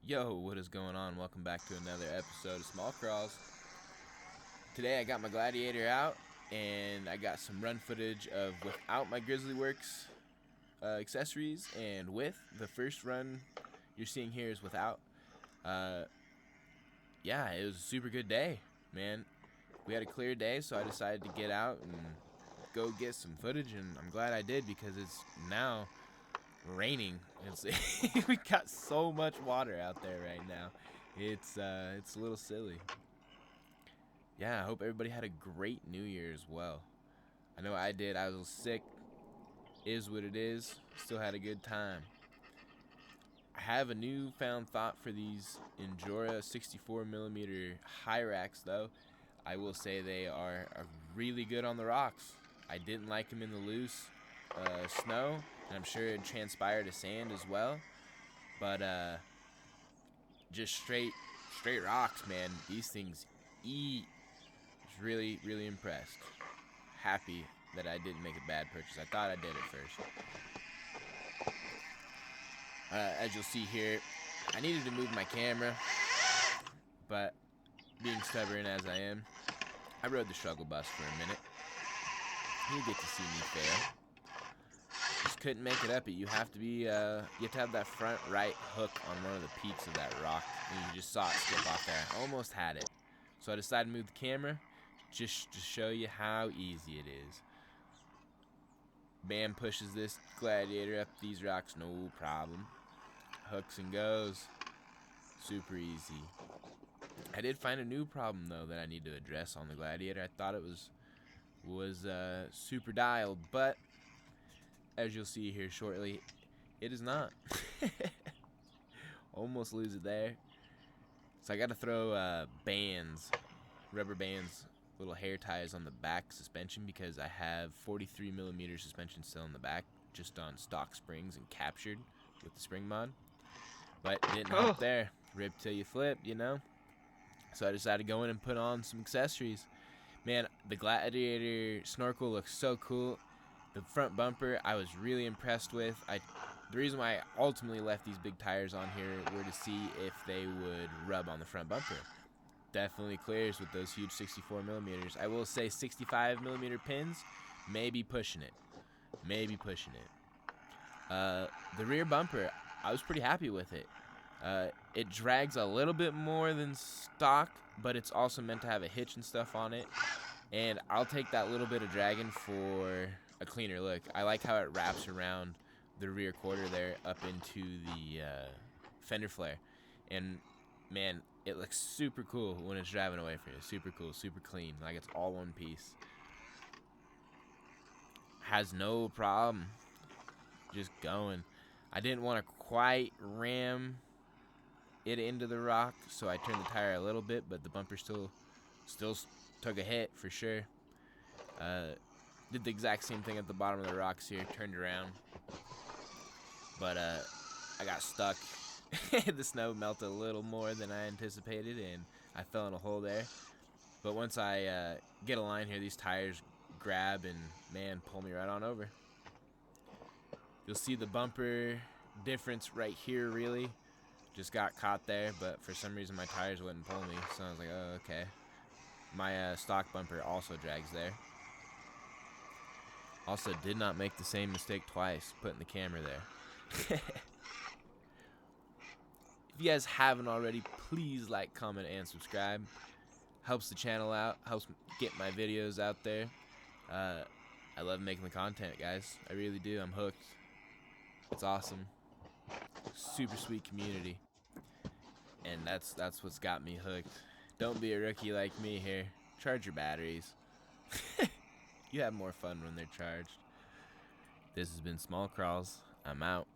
Yo, what is going on? Welcome back to another episode of Small Crawls. Today I got my Gladiator out, and I got some run footage of without my Grizzly Works accessories, and with. The first run you're seeing here is without. Yeah, it was a super good day, man. We had a clear day, so I decided to get out and go get some footage, and I'm glad I did because it's now raining. We got so much water out there right now. It's a little silly. Yeah, I hope everybody had a great New Year as well. I know I did. I was sick. Is what it is. Still had a good time. I have a newfound thought for these Injora 64mm high racks, though. I will say they are really good on the rocks. I didn't like them in the loose snow, and I'm sure it transpired to sand as well. But just straight rocks, man. These things eat. I was really impressed. Happy that I didn't make a bad purchase. I thought I did at first. As you'll see here, I needed to move my camera, but being stubborn as I am, I rode the struggle bus for a minute. You get to see me fail. Just couldn't make it up it. You have to have that front right hook on one of the peaks of that rock, and you just saw it slip off there. I almost had it. So I decided to move the camera just to show you how easy it is. Bam pushes this Gladiator up these rocks, no problem. Hooks and goes. Super easy. I did find a new problem, though, that I need to address on the Gladiator. I thought it was super dialed, but as you'll see here shortly, it is not. Almost lose it there. So I got to throw bands, rubber bands, little hair ties on the back suspension because I have 43mm suspension still in the back, just on stock springs and captured with the spring mod. But didn't help there. Rip till you flip, you know? So I decided to go in and put on some accessories. Man, the Gladiator snorkel looks so cool. The front bumper I was really impressed with. The reason why I ultimately left these big tires on here were to see if they would rub on the front bumper. Definitely clears with those huge 64mm. I will say 65mm pins, maybe pushing it. The rear bumper, I was pretty happy with it. It drags a little bit more than stock, but it's also meant to have a hitch and stuff on it. And I'll take that little bit of dragging for a cleaner look. I like how it wraps around the rear quarter there up into the fender flare. And man, it looks super cool when it's driving away from you. Super cool, super clean, like it's all one piece. Has no problem just going. I didn't want to quite ram it into the rock, so I turned the tire a little bit, but the bumper still took a hit for sure. Did the exact same thing at the bottom of the rocks here, turned around, but I got stuck. The snow melted a little more than I anticipated, and I fell in a hole there. But once I get a line here, these tires grab and, man, pull me right on over. You'll see the bumper difference right here, really. Just got caught there, but for some reason my tires wouldn't pull me, so I was like, oh, okay. My stock bumper also drags there. Also, did not make the same mistake twice, putting the camera there. If you guys haven't already, please like, comment, and subscribe. Helps the channel out, helps get my videos out there. I love making the content, guys. I really do. I'm hooked. It's awesome. Super sweet community. And that's what's got me hooked. Don't be a rookie like me here. Charge your batteries. You have more fun when they're charged. This has been Small Crawls. I'm out.